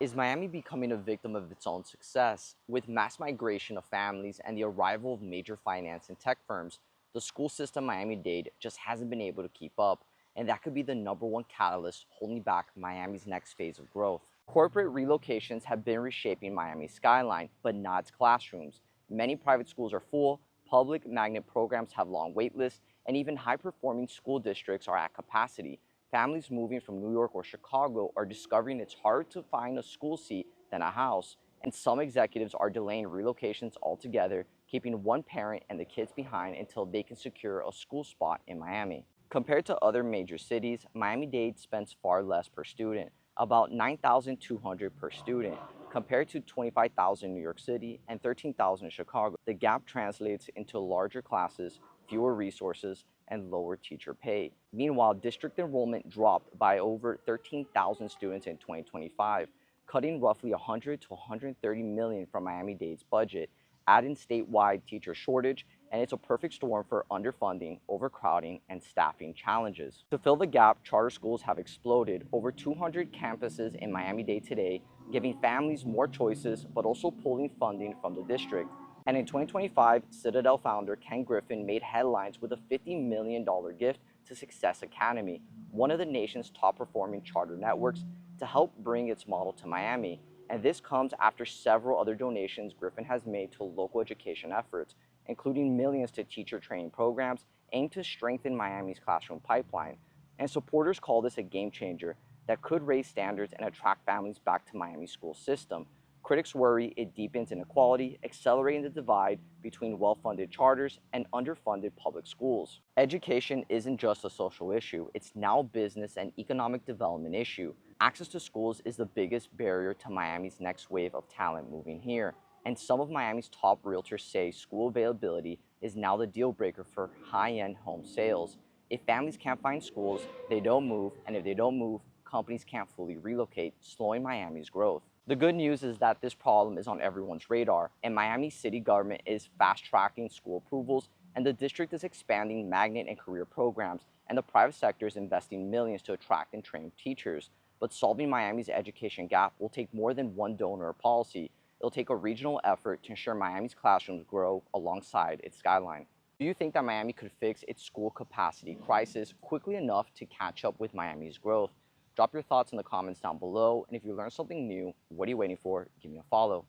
Is Miami becoming a victim of its own success? With mass migration of families and the arrival of major finance and tech firms, the school system Miami-Dade just hasn't been able to keep up, and that could be the number one catalyst holding back Miami's next phase of growth. Corporate relocations have been reshaping Miami's skyline, but not its classrooms. Many private schools are full, public magnet programs have long wait lists, and even high-performing school districts are at capacity. Families moving from New York or Chicago are discovering it's harder to find a school seat than a house, and some executives are delaying relocations altogether, keeping one parent and the kids behind until they can secure a school spot in Miami. Compared to other major cities, Miami-Dade spends far less per student, about $9,200 per student, compared to $25,000 in New York City and $13,000 in Chicago. The gap translates into larger classes, fewer resources, and lower teacher pay. Meanwhile, district enrollment dropped by over 13,000 students in 2025, cutting roughly 100 to 130 million from Miami-Dade's budget, adding statewide teacher shortage, and it's a perfect storm for underfunding, overcrowding, and staffing challenges. To fill the gap, charter schools have exploded. Over 200 campuses in Miami-Dade today, giving families more choices, but also pulling funding from the district. And in 2025, Citadel founder Ken Griffin made headlines with a $50 million gift to Success Academy, one of the nation's top performing charter networks, to help bring its model to Miami. And this comes after several other donations Griffin has made to local education efforts, including millions to teacher training programs aimed to strengthen Miami's classroom pipeline. And supporters call this a game changer that could raise standards and attract families back to Miami's school system. Critics worry it deepens inequality, accelerating the divide between well-funded charters and underfunded public schools. Education isn't just a social issue, it's now a business and economic development issue. Access to schools is the biggest barrier to Miami's next wave of talent moving here. And some of Miami's top realtors say school availability is now the deal breaker for high-end home sales. If families can't find schools, they don't move, and if they don't move, companies can't fully relocate, slowing Miami's growth. The good news is that this problem is on everyone's radar, and Miami's city government is fast-tracking school approvals, and the district is expanding magnet and career programs, and the private sector is investing millions to attract and train teachers. But solving Miami's education gap will take more than one donor or policy. It'll take a regional effort to ensure Miami's classrooms grow alongside its skyline. Do you think that Miami could fix its school capacity crisis quickly enough to catch up with Miami's growth? Drop your thoughts in the comments down below, and if you learned something new, what are you waiting for? Give me a follow.